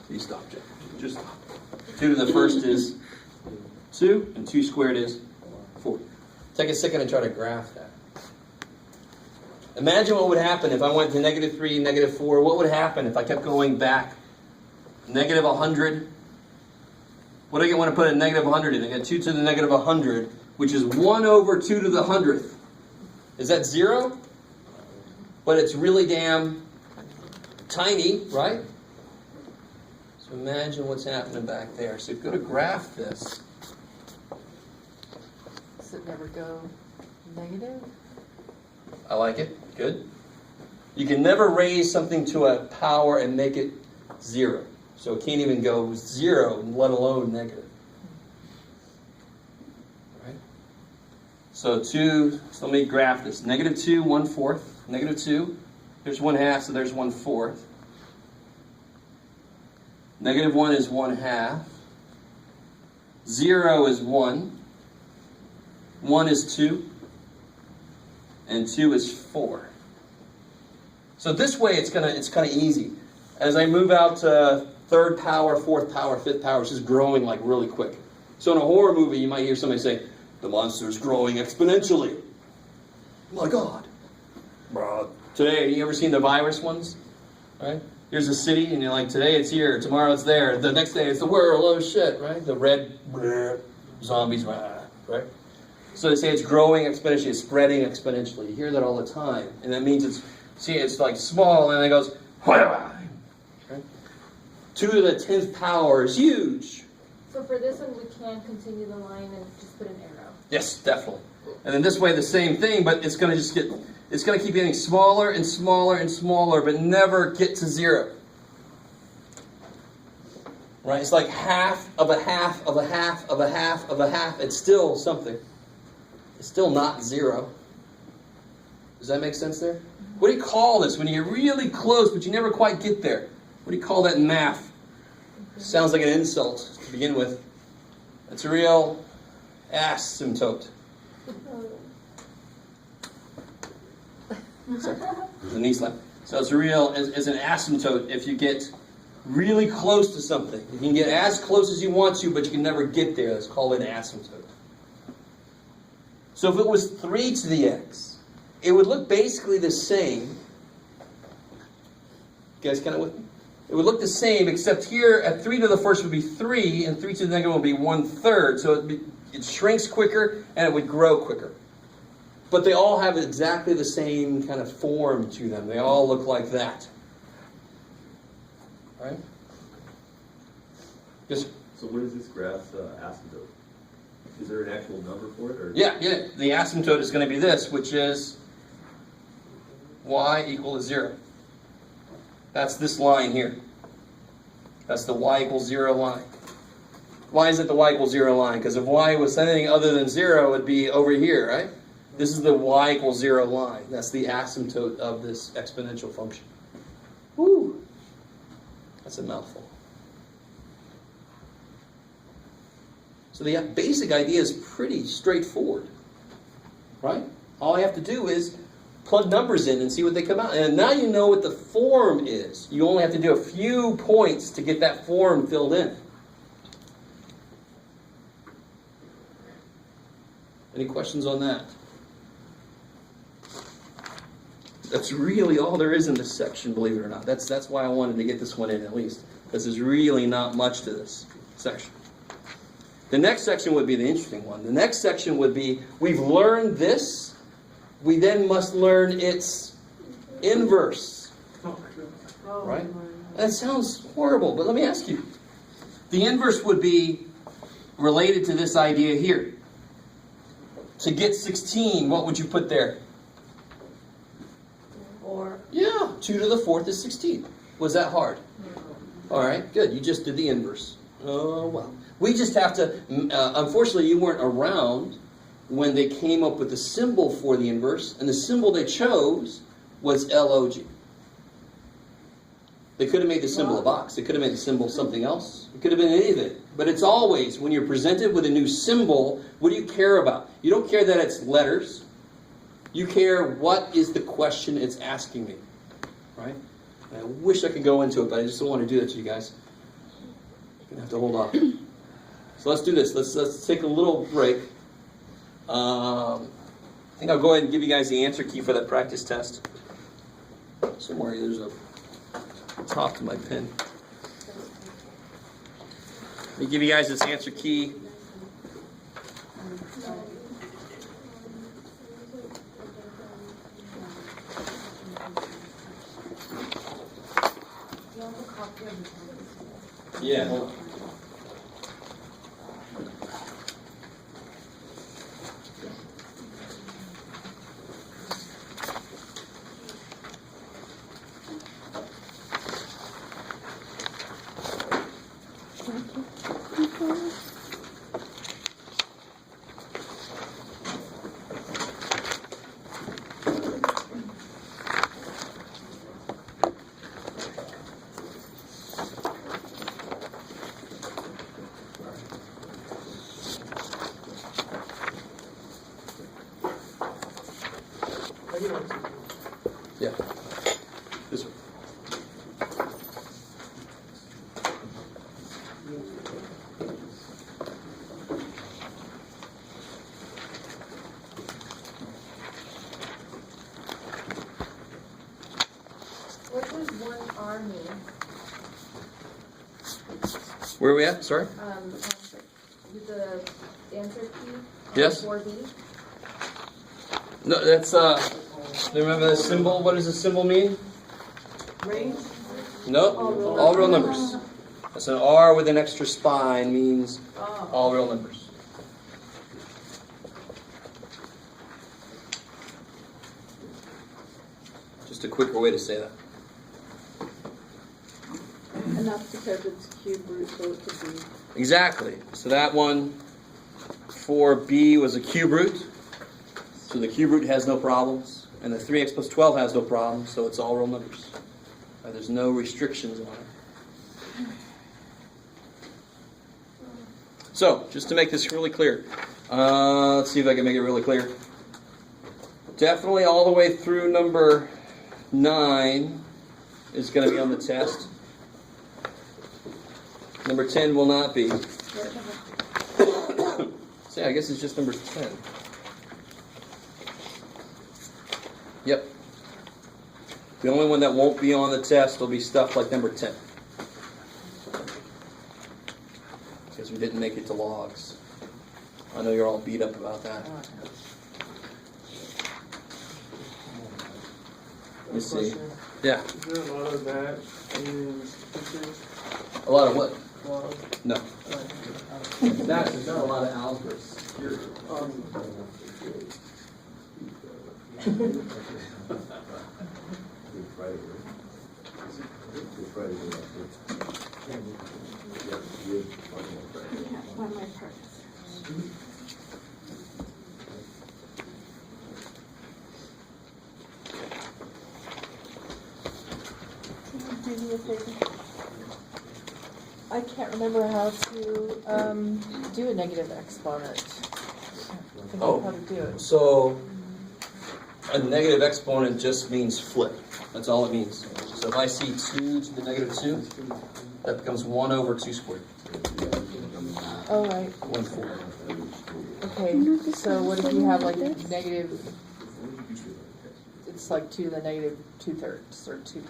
You stop, Jeff. Just stop. 2 to the first is 2, and 2 squared is 4. Take a second and try to graph that. Imagine what would happen if I went to -3, -4. What would happen if I kept going back? -100. What do I get when I put a -100 in? I get 2 to the -100, which is 1 over 2 to the 100th. Is that 0? But it's really damn tiny, right? So imagine what's happening back there. So go to graph this. Does it never go negative? I like it. Good. You can never raise something to a power and make it 0. So it can't even go 0, let alone negative. Right? So 2, so let me graph this. -2, 1/4. -2, there's 1/2, so there's 1/4. -1 is 1/2. 0 is 1. 1 is 2. And 2 is 4. So this way it's kind of easy. As I move out to 3rd power, 4th power, 5th power, it's just growing like really quick. So in a horror movie, you might hear somebody say, "The monster's growing exponentially." Oh my God. Today, you ever seen the virus ones? Right? Here's a city, and you're like, today it's here, tomorrow it's there, the next day it's the world, oh shit, right? The red zombies, right? So they say it's growing exponentially, it's spreading exponentially. You hear that all the time. And that means it's like small, and it goes, right? 2 to the 10th power is huge. So for this one, we can continue the line and just put an arrow. Yes, definitely. And then this way, the same thing, but it's going to keep getting smaller and smaller and smaller, but never get to 0. Right? It's like half of a half of a half of a half of a half. It's still something. It's still not 0. Does that make sense there? What do you call this when you're really close, but you never quite get there? What do you call that in math? Sounds like an insult to begin with. It's a real asymptote. So, there's a knee slap. So it's it's an asymptote if you get really close to something. You can get as close as you want to, but you can never get there. That's called an asymptote. So if it was 3 to the x, it would look basically the same. You guys kind of with me? It would look the same, except here at 3 to the first would be 3, and 3 to the negative would be 1/3. So it shrinks quicker, and it would grow quicker. But they all have exactly the same kind of form to them. They all look like that. Right? Yes? So what is this graph's asymptote? Is there an actual number for it? Or? Yeah. The asymptote is going to be this, which is y equal to 0. That's this line here. That's the y equals 0 line. Why is it the y equals 0 line? Because if y was anything other than 0, it would be over here, right? This is the y equals 0 line. That's the asymptote of this exponential function. Woo! That's a mouthful. So the basic idea is pretty straightforward, right? All I have to do is plug numbers in and see what they come out. And now you know what the form is. You only have to do a few points to get that form filled in. Any questions on that? That's really all there is in this section, believe it or not. That's why I wanted to get this one in at least. Because there's really not much to this section. The next section would be the interesting one. The next section would be, we've learned this, we then must learn its inverse. Right? That sounds horrible, but let me ask you. The inverse would be related to this idea here. To get 16, what would you put there? 4. Yeah, 2 to the 4th is 16. Was that hard? All right, good. You just did the inverse. Oh, well. We just have to, unfortunately, you weren't around when they came up with the symbol for the inverse, and the symbol they chose was LOG. They could have made the symbol a box. They could have made the symbol something else. It could have been anything. But it's always, when you're presented with a new symbol, what do you care about? You don't care that it's letters. You care what is the question it's asking me. Right? And I wish I could go into it, but I just don't want to do that to you guys. gonna have to hold off. So let's do this. Let's take a little break. I think I'll go ahead and give you guys the answer key for that practice test. Somewhere there's a top to my pen. Let me give you guys this answer key. Yeah, hold on. Yeah. This one. What does 1R mean? Where are we at? Sorry? With the answer key? Yes. 4B? No, that's remember the symbol? What does the symbol mean? Range? No, all real numbers. That's an R with an extra spine means all real numbers. Just a quicker way to say that. And that's because it's cube root, so it could be. Exactly. So that one for B was a cube root. So the cube root has no problems. And the 3x plus 12 has no problems. So it's all real numbers. There's no restrictions on it. So, just to make this really clear. Let's see if I can make it really clear. Definitely all the way through number 9 is going to be on the test. Number 10 will not be. So yeah, I guess it's just number 10. Yep. The only one that won't be on the test will be stuff like number 10. Because we didn't make it to logs. I know you're all beat up about that. Let me see. Yeah. Is there a lot of that in pictures? A lot of what? Logs? No. There's not a lot of algebras. I can't remember how to do a negative exponent. I think Oh. how to do it. So a negative exponent just means flip. That's all it means. So if I see 2 to the negative 2, that becomes 1 over 2 squared. Oh, right. 1/4. Okay, so what if you have like negative, it's like 2 to the negative 2/3 or 2,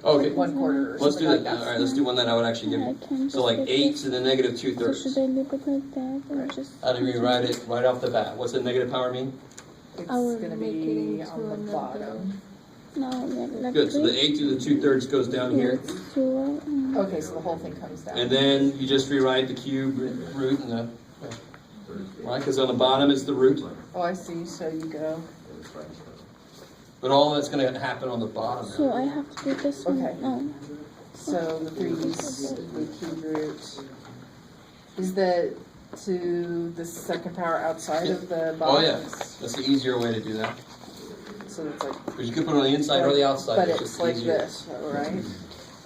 Okay. 1/4 or Let's do something like that. that. All right, let's do one that I would actually give you. So like 8 to the negative 2/3. Should I leave it like that or just? How do we rewrite it right off the bat? What's the negative power mean? It's I would gonna make it be into on the another- bottom. No, like Good. So the 8 to the 2/3 goes down here. Okay, so the whole thing comes down. And then you just rewrite the cube root and the, right? Because on the bottom is the root. Oh, I see, so you go, But all that's going to happen on the bottom. So I have to do this one. Okay. Oh. so the 3's, the cube root, is the, to the second power outside of the bottom? Oh yeah, that's the easier way to do that. So it's like, Because you could put it on the inside or the outside. but it's it's just like easier. this, right?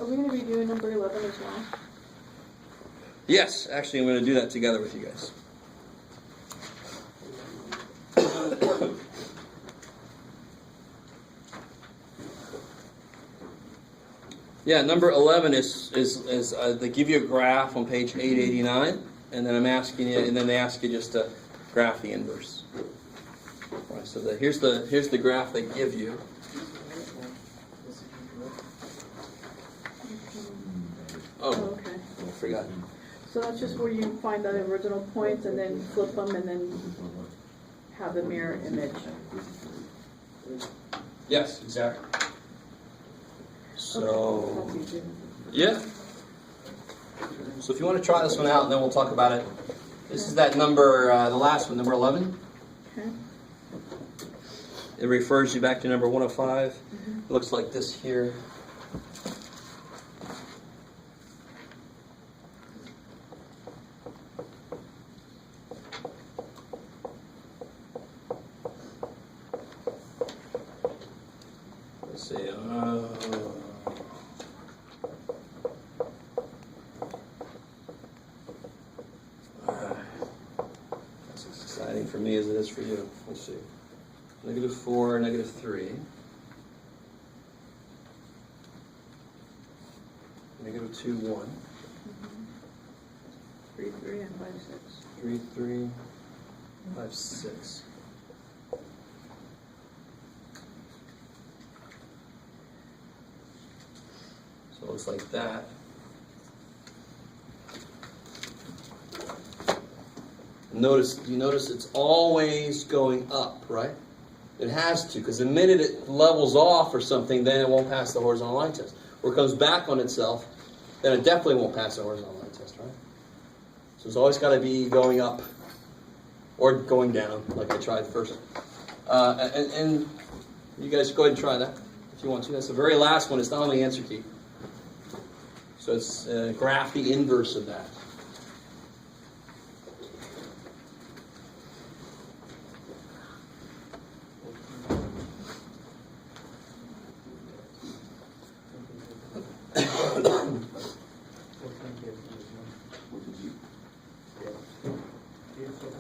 Are we going to be doing number 11 as well? Yes, actually, I'm going to do that together with you guys. Yeah, number 11 is they give you a graph on page 889, and then I'm asking you, and then they ask you just to graph the inverse. Right, so here's the graph they give you. Oh, Okay. I forgot. So that's just where you find the original points and then flip them and then have the mirror image. Yes, exactly. So, That's easy. yeah. So if you want to try this one out, and then we'll talk about it. This is that number, the last one, number 11. Okay. It refers you back to number 105. It looks like this here. Let's see. That's as exciting for me as it is for you. Let's see. -4, -3. -2, 1. 3, 3, and 5, 6. 3, 3, 5, 6. So it looks like that. You notice it's always going up, right? It has to, because the minute it levels off or something, then it won't pass the horizontal line test. Or it comes back on itself, then it definitely won't pass the horizontal line test, right? So it's always got to be going up or going down, like I tried first. And you guys go ahead and try that if you want to. That's the very last one. It's not on the answer key. So it's graph the inverse of that.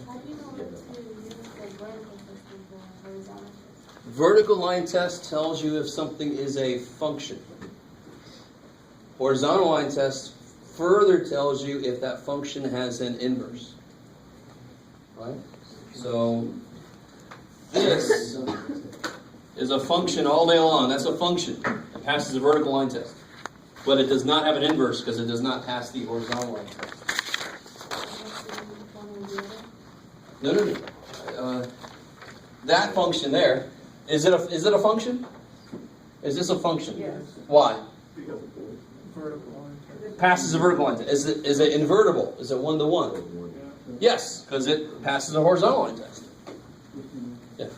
How do you know what to use the vertical versus the horizontal? Vertical line test tells you if something is a function. Horizontal line test further tells you if that function has an inverse. Right? So this is a function all day long. That's a function. It passes a vertical line test. But it does not have an inverse because it does not pass the horizontal line test. No. That function there, is it a function? Is this a function? Yes. Why? Vertical line test. Passes a vertical line test. Is it invertible? Is it 1-to-1? Yeah. Yes, because it passes a horizontal line test. Yeah.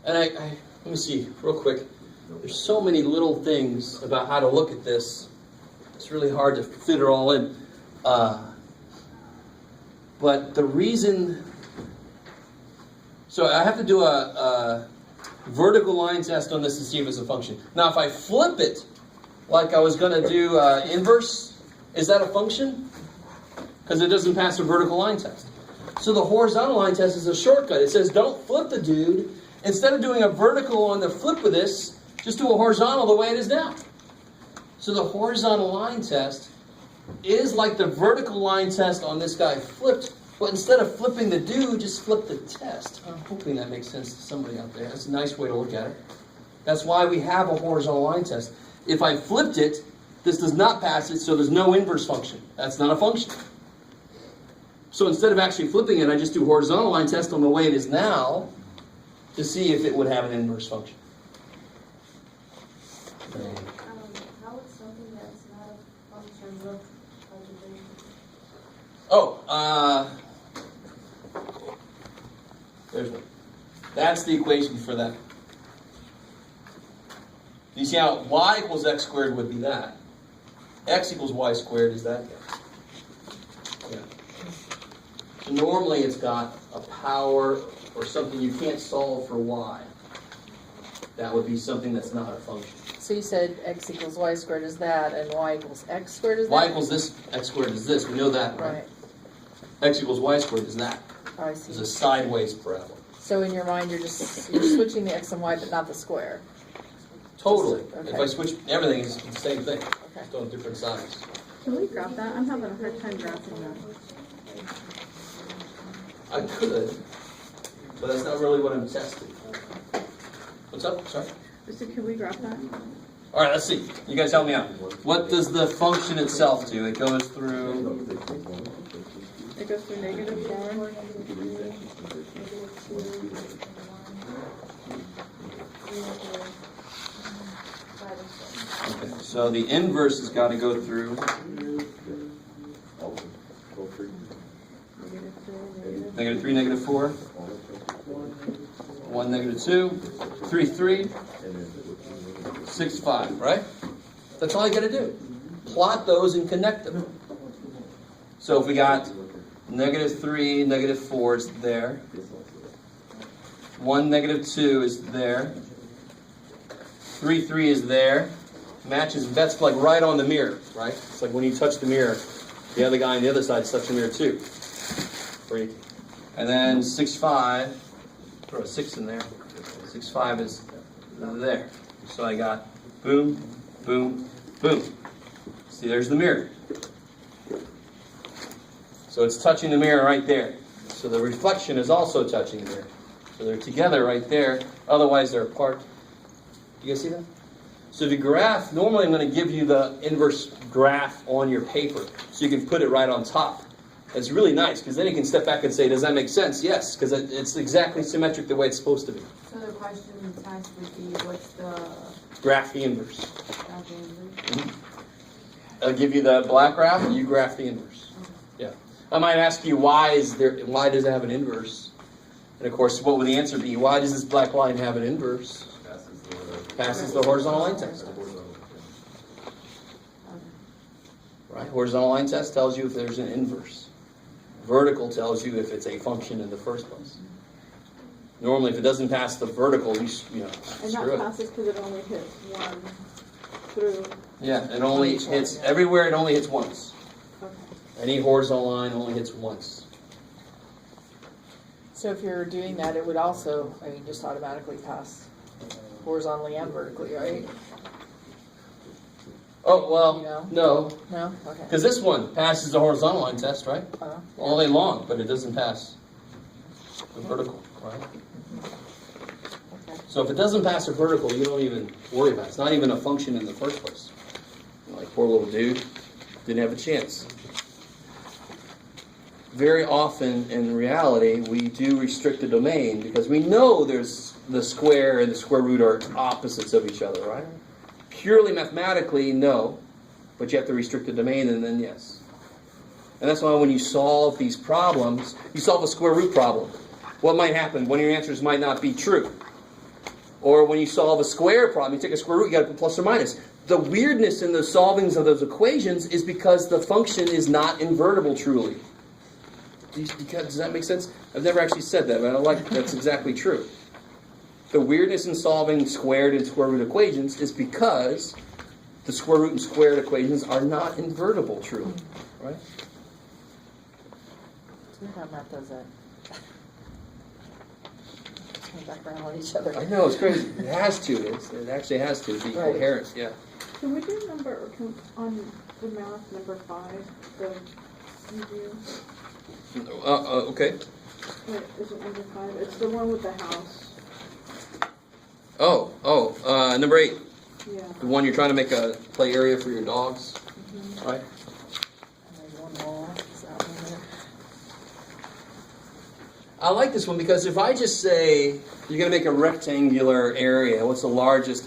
And I let me see real quick. There's so many little things about how to look at this. It's really hard to fit it all in. But the reason, so I have to do a vertical line test on this to see if it's a function. Now, if I flip it, like I was going to do inverse, is that a function? Because it doesn't pass a vertical line test. So the horizontal line test is a shortcut. It says don't flip the dude. Instead of doing a vertical on the flip of this, just do a horizontal the way it is now. So the horizontal line test is like the vertical line test on this guy flipped, but instead of flipping the dude, just flip the test. I'm hoping that makes sense to somebody out there. That's a nice way to look at it. That's why we have a horizontal line test. If I flipped it, this does not pass it, so there's no inverse function. That's not a function. So instead of actually flipping it, I just do horizontal line test on the way it is now to see if it would have an inverse function. How is something that's not a function look algebraic? There's one. That's the equation for that. You see how y equals x squared would be that. X equals y squared is that guy. Yeah. So normally it's got a power or something you can't solve for y. That would be something that's not a function. So you said x equals y squared is that, and y equals x squared is that? Y equals this, x squared is this. We know that, right? Right. X equals y squared is that. Oh, I It's see. a sideways parabola. So in your mind, you're switching the x and y, but not the square. Totally. Okay. If I switch everything, it's the same thing. Okay. Just on different sides. Can we grab that? I'm having a hard time graphing that. I could, but that's not really what I'm testing. What's up? Sorry. So can we graph that? All right, let's see. You guys help me out. What does the function itself do? It goes through. It goes through -4. Okay, so the inverse has got to go through -3, -4, 1, -2, 3, 3, 6, 5, right? That's all you got to do. Plot those and connect them. So if we got -3, -4 is there. 1, -2 is there. 3, 3 is there. Matches, that's like right on the mirror, right? It's like when you touch the mirror, the other guy on the other side touches the mirror too. Freak. And then 6, 5, throw a 6 in there. 6, 5 is there. So I got boom, boom, boom. See, there's the mirror. So it's touching the mirror right there. So the reflection is also touching the mirror. So they're together right there. Otherwise, they're apart. You guys see that? So if you graph, normally I'm going to give you the inverse graph on your paper so you can put it right on top. It's really nice because then you can step back and say, does that make sense? Yes, because it's exactly symmetric the way it's supposed to be. So the question test would be, what's the Graph the inverse. inverse? I'll give you the black graph and you graph the inverse. Yeah. I might ask you, why does it have an inverse? And of course, what would the answer be? Why does this black line have an inverse? Passes the horizontal line test. Right? Horizontal line test tells you if there's an inverse. Vertical tells you if it's a function in the first place. Normally, if it doesn't pass the vertical, you know, And screw that it. passes because it only hits one through. Yeah, it only hits, everywhere it only hits once. Okay. Any horizontal line only hits once. So if you're doing that, it would also, just automatically pass horizontally and vertically, right? Oh, well, No. no. No? Okay. Because this one passes the horizontal line test, right? All day long, but it doesn't pass the vertical, right? Okay. So if it doesn't pass the vertical, you don't even worry about it. It's not even a function in the first place. Like, poor little dude, didn't have a chance. Very often, in reality, we do restrict the domain because we know there's the square and the square root are opposites of each other, right? Purely mathematically, no. But you have to restrict the domain, and then yes. And that's why when you solve these problems, you solve a square root problem. What might happen? One of your answers might not be true. Or when you solve a square problem, you take a square root, you got to put plus or minus. The weirdness in the solvings of those equations is because the function is not invertible truly. Does that make sense? I've never actually said that, but I like that's exactly true. The weirdness in solving squared and square root equations is because the square root and squared equations are not invertible truly, right? It's weird how math does that. Turn back around on each other. I know, it's crazy. It has to. It actually has to be Right. coherent, yeah. Can we do on the math number 5, the review? Okay. Wait, is it number 5? It's the one with the house. Number 8. Yeah. The one you're trying to make a play area for your dogs, right? And there's one more. Is that one there? I like this one because if I just say you're going to make a rectangular area, what's the largest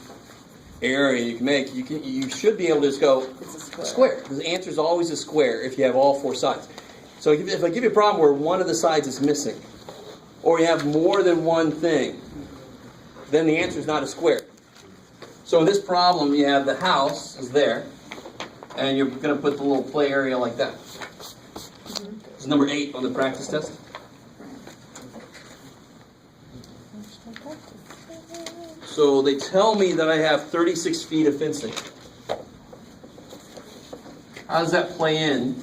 area you can make? You should be able to just go It's a square. square. Because the answer is always a square if you have all 4 sides. So if I give you a problem where one of the sides is missing, or you have more than one thing, then the answer is not a square. So in this problem, you have the house is there, and you're going to put the little play area like that. It's number 8 on the practice test. So they tell me that I have 36 feet of fencing. How does that play in?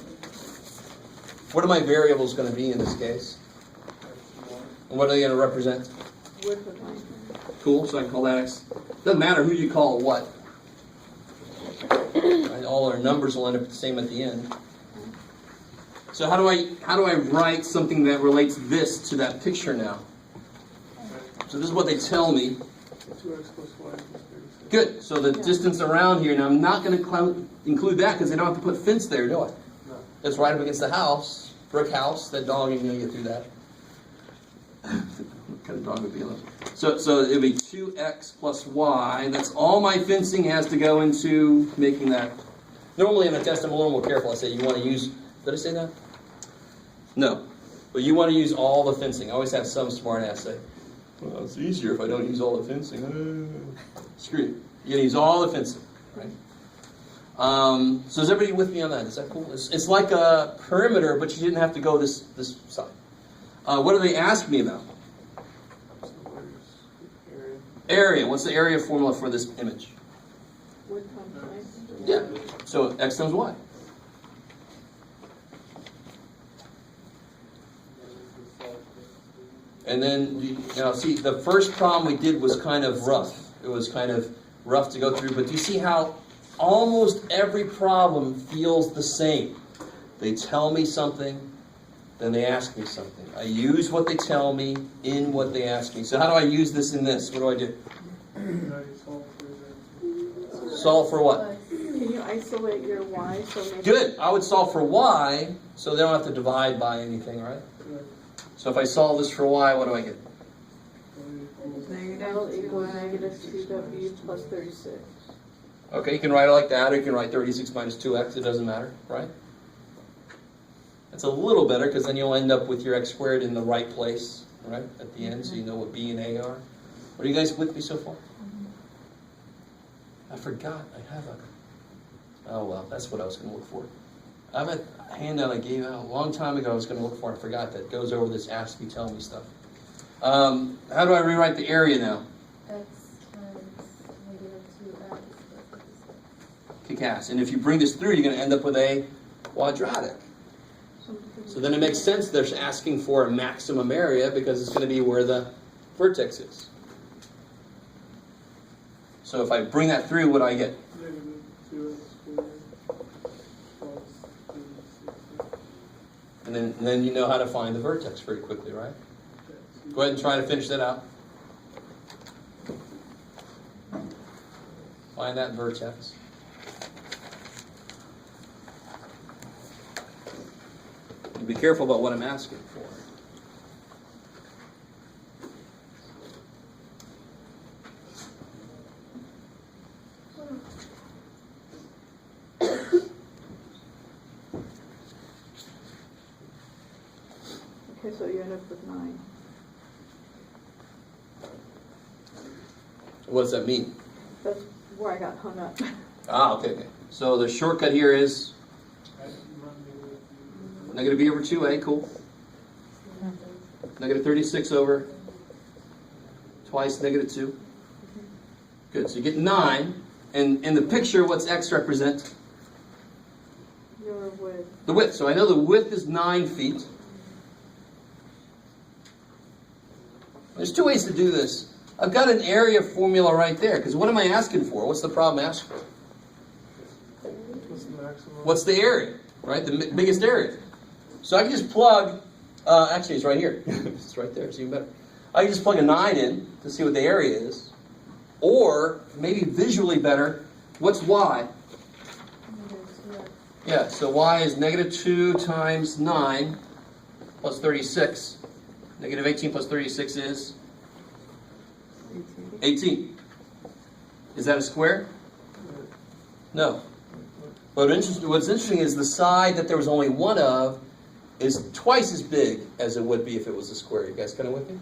What are my variables going to be in this case? And what are they going to represent? Width of line. Cool, so I can call that x. Doesn't matter who you call what. Right? All our numbers will end up the same at the end. So how do I write something that relates this to that picture now? So this is what they tell me. 2x plus y equals 36. Good. So the distance around here. Now I'm not going to include that because they don't have to put fence there, do I? No. It's right up against the house, brick house. That dog ain't going to get through that. What kind of dog would be like? So it'll be 2x plus y. That's all my fencing has to go into making that. Normally in a test, I'm a little more careful. I say you want to use. Did I say that? No. But you want to use all the fencing. I always have some smart ass say, well, it's easier if I don't use all the fencing. Screw it. You're going to use all the fencing, right? So is everybody with me on that? Is that cool? It's like a perimeter, but you didn't have to go this side. What do they ask me about? So where's area? Area. What's the area formula for this image? Width times height. Yeah. So x times y. And then, see, the first problem we did was kind of rough. It was kind of rough to go through. But do you see how almost every problem feels the same? They tell me something, then they ask me something. I use what they tell me in what they ask me. So how do I use this in this? What do I do? Now you solve for that. Solve for what? Can you isolate your y so maybe? Good. I would solve for y, so they don't have to divide by anything, right? So if I solve this for y, what do I get? L equals negative 2w plus 36. Okay, you can write it like that, or you can write 36 minus 2x. It doesn't matter, right? That's a little better, because then you'll end up with your x squared in the right place, right, at the end, so you know what b and a are. Are you guys with me so far? I forgot. I have a... Oh, well, that's what I was going to look for. I have a handout I gave out a long time ago I was going to look for. I forgot that. It goes over this ask me, tell me stuff. How do I rewrite the area now? X times negative 2x. Kick-ass. And if you bring this through, you're going to end up with a quadratic. So then it makes sense they're asking for a maximum area because it's going to be where the vertex is. So if I bring that through, what do I get? Negative 2x squared plus 36. And then you know how to find the vertex very quickly, right? Go ahead and try to finish that out. Find that vertex. And be careful about what I'm asking for. Okay, so you end up with 9. What does that mean? That's where I got hung up. Ah, okay. So the shortcut here is negative b over 2a, cool. Negative 36 over twice negative 2. Good, so you get 9. And in the picture, what's x represent? Your width. The width. So I know the width is 9 feet. There's two ways to do this. I've got an area formula right there, because what am I asking for? What's the problem asking for? What's the maximum? What's the area, right? The biggest area. So I can just plug, actually it's right here. It's right there, it's even better. I can just plug a 9 in to see what the area is. Or, maybe visually better, what's y? Negative 2x. Yeah, so y is negative 2 times 9 plus 36. Negative 18 plus 36 is 18. Is that a square? No. But what's interesting is the side that there was only one of is twice as big as it would be if it was a square. You guys kind of with me?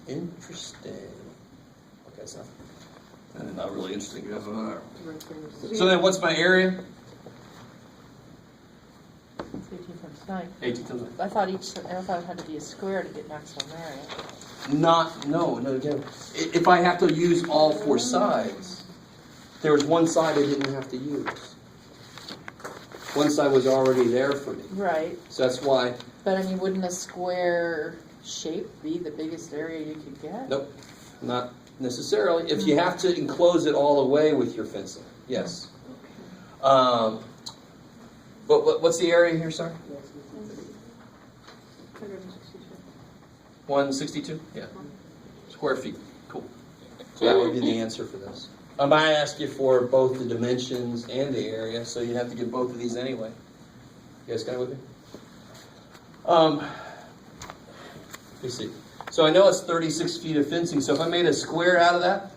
Interesting. Okay, so not really interesting. So then what's my area? 18 times 9. 18 times 9. I thought it had to be a square to get maximum area. No, again. If I have to use all four sides, there was one side I didn't have to use. One side was already there for me. Right. So that's why, But I mean, wouldn't a square shape be the biggest area you could get? nope, not necessarily. If you have to enclose it all the way with your fencing, yes. What's the area here, sorry? 162? Yeah. Square feet. Cool. So that would be the answer for this. I might ask you for both the dimensions and the area, so you'd have to give both of these anyway. You guys kind of with me? Let me see. So I know it's 36 feet of fencing, so if I made a square out of that,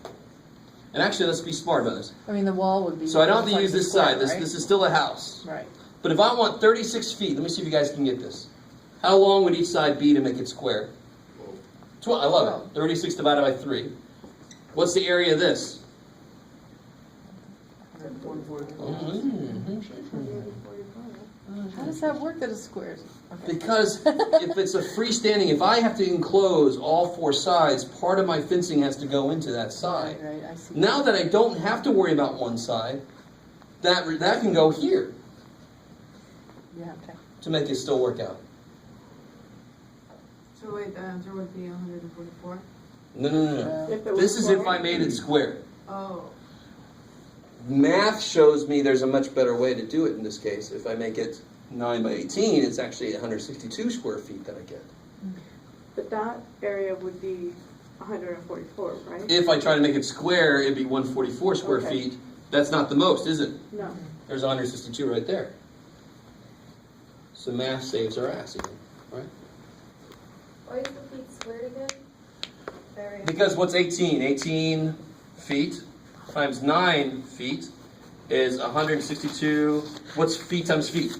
and actually let's be smart about this. I mean, the wall would be. So I don't have to use this square, side. right? This is still a house. Right. But if I want 36 feet, let me see if you guys can get this. How long would each side be to make it square? 12. I love it. 36 divided by 3. What's the area of this? How does that work that it's squares? Okay. Because if it's a freestanding, if I have to enclose all 4 sides, part of my fencing has to go into that side. Right, I see. Now that I don't have to worry about one side, that can go here Yeah, okay. to make it still work out. So wait, the answer would be 144? No. If it was This is if square. I made it square. Oh, Math shows me there's a much better way to do it in this case. If I make it 9 by 18, it's actually 162 square feet that I get. But that area would be 144, right? If I try to make it square, it'd be 144 square Okay. feet. That's not the most, is it? No. There's 162 right there. So math saves our ass again, right? Why is the feet squared again? Very. Because what's 18? 18 feet times 9 feet is 162. What's feet times feet?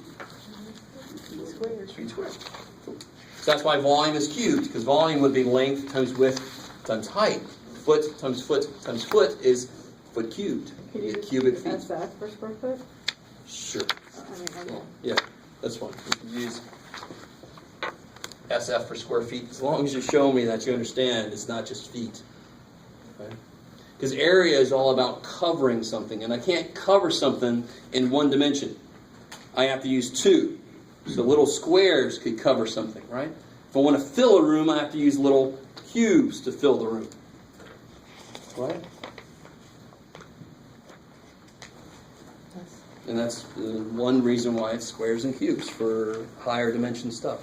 Feet squared. So that's why volume is cubed, because volume would be length times width times height. Foot times foot times foot is foot cubed. Can you Is just cubic use feet. SF for square foot? Sure. I will. Yeah, that's fine. You can use SF for square feet, as long as you show me that you understand it's not just feet. Okay? Because area is all about covering something, and I can't cover something in one dimension. I have to use 2. So little squares could cover something, right? If I want to fill a room, I have to use little cubes to fill the room. Right? And that's one reason why it's squares and cubes for higher dimension stuff.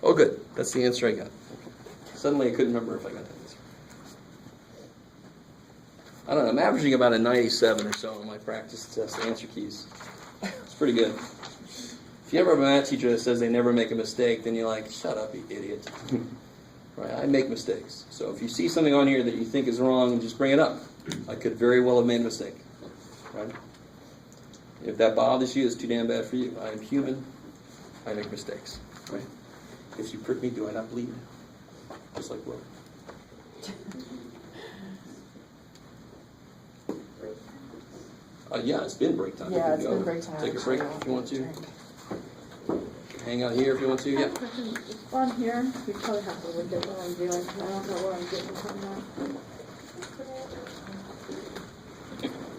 Oh, good. That's the answer I got. Suddenly I couldn't remember if I got that answer. I don't know. I'm averaging about a 97 or so on my practice test answer keys. It's pretty good. If you ever have a math teacher that says they never make a mistake, then you're like, shut up, you idiot. Right? I make mistakes. So if you see something on here that you think is wrong, just bring it up. I could very well have made a mistake. Right? If that bothers you, it's too damn bad for you. I am human. I make mistakes. Right? If you prick me, do I not bleed? Just like Will. Yeah, it's been break time. Yeah, We it's can been go. break time. Take a break if you want to. Drink. Hang out here if you want to. I Yeah. have a question. On here, you probably have to look at what I'm doing, 'cause I don't know where I'm getting from now.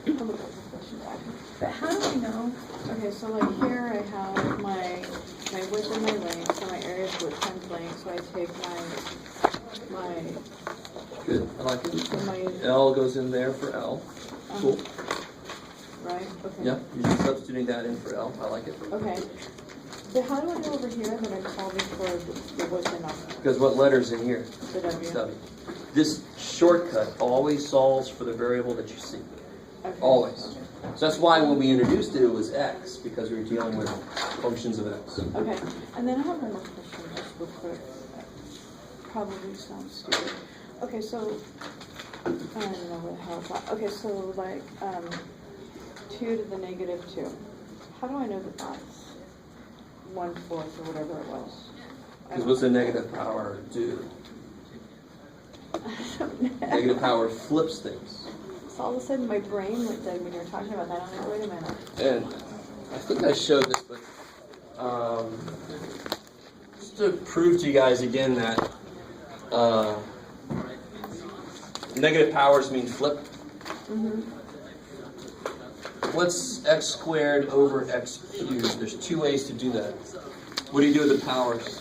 I'll look at the question back. But how do I know? Okay, so like here I have my width and my length, so my area is width times length, so I take my Good. I like it. my, L goes in there for L. Cool. right? Okay. Yeah, you're just substituting that in for L. I like it. Okay. But how do I know over here that I'm solving for the width and not Because what letter's in here? the W? W. This shortcut always solves for the variable that you see. Okay. Always. So that's why when we introduced it, it was X, because we were dealing with functions of X. Okay, and then I have one more question, just real quick. Probably sounds stupid. Okay, so, I don't know what the hell it's at. Okay, so like, 2 to the negative 2. How do I know that that's 1/4 or whatever it was? Because what's the negative power do? Negative power flips things. So all of a sudden my brain went dead when you were talking about that. I'm like, wait a minute. And I think I showed this, but just to prove to you guys again that negative powers mean flip. Mm-hmm. what's x squared over x cubed? There's two ways to do that. What do you do with the powers?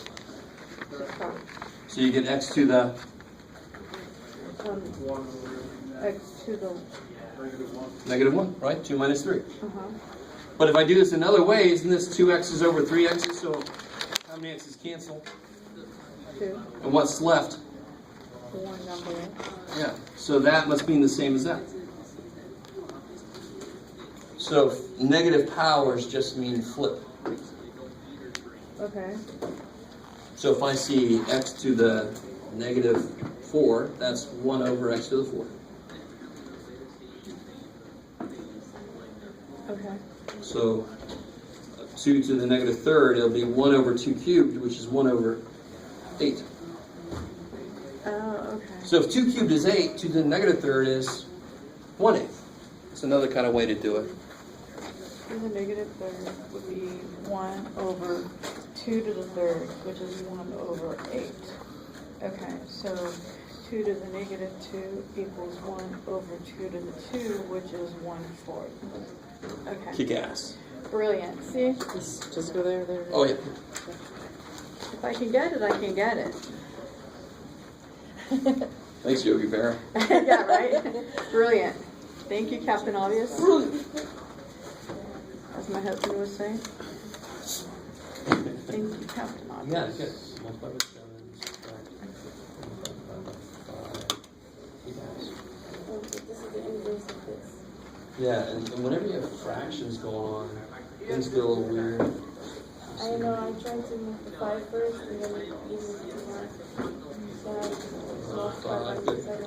So you get x to the, X to the, -1, right? 2 minus 3. uh-huh, But if I do this another way, isn't this 2x's over 3x's? So how many x's cancel? 2, And what's left? 1 number. Yeah. So that must mean the same as that. So negative powers just mean flip. Okay, So if I see x to the -4, that's 1 over x to the 4. okay, So 2 to the -3rd, it'll be 1 over 2 cubed, which is 1 over 8. oh, okay. So if 2 cubed is 8, 2 to the -3rd is 1/8. It's another kind of way to do it. To the negative third would be 1 over 2 to the third, which is 1 over 8. Okay, so 2 to the -2 equals 1 over 2 to the 2, which is 1/4. Okay, Kick ass. brilliant. See, Just go there. Oh, yeah. if I can get it, I can get it. Thanks, Yogi Berra. Yeah, right? Brilliant. Thank you, Captain Obvious. As my husband would say. Thank you, Captain Obvious. Yeah, good. Multiply by 7, subtract 5. Oh, but this is the inverse of this. Yeah, and whenever you have fractions going on, things get a little weird. I know, I'm trying to make the 5 first and then use it to mark. So I multiply by 7.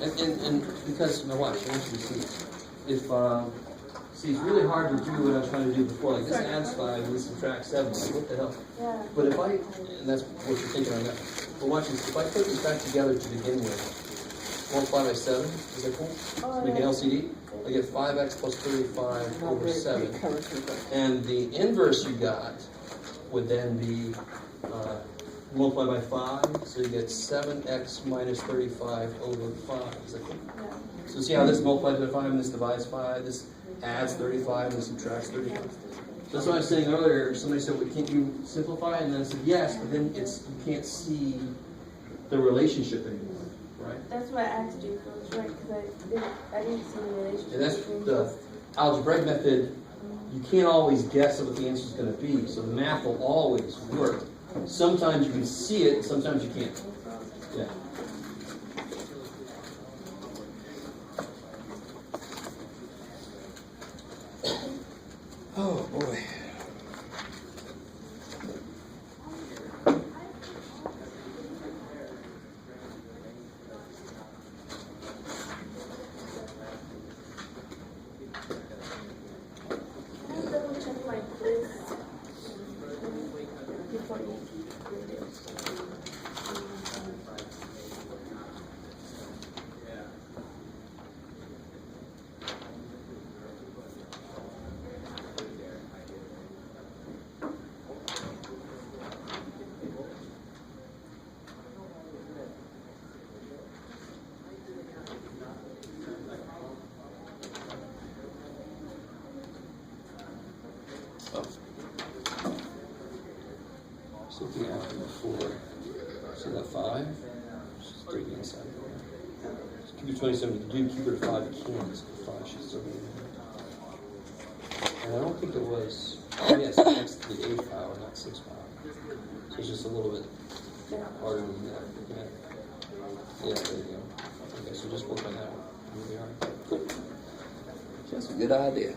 And because, now watch, I want you to see. If, see, it's really hard to do what I was trying to do before, like this adds 5 and this subtracts 7, like what the hell? Yeah. But if I, and that's what you're thinking on that, but watch this, if I put these back together to begin with, multiply by 7, is that cool? Oh, Make an yeah. LCD, I get 5x plus 35 over 7. And the inverse you got would then be multiply by 5, so you get 7x minus 35 over 5. Is that cool? Yeah. So see how this multiplies by 5 and this divides 5, this adds 35 and this subtracts 35. That's what I was saying earlier. Somebody said, well, can't you simplify? And then I said, yes, but then it's you can't see the relationship anymore, right? That's why I asked you if it was right, because I didn't see the relationship. And that's between the these. algebraic method. You can't always guess what the answer is going to be, so the math will always work. Sometimes you can see it, sometimes you can't. Yeah. Oh boy. Can you double check my quiz before you read it? Oh. So the after before. So that 5. Just break the inside. So keep it 27. You can do keep it at 5. You can. So 5 should still be in there. And I don't think it was. Oh yes, that's the 8th power, not 6th power. So it's just a little bit harder than that. Yeah, there you go. Okay, so just work on that one. You'll be alright. Cool. That's a good idea.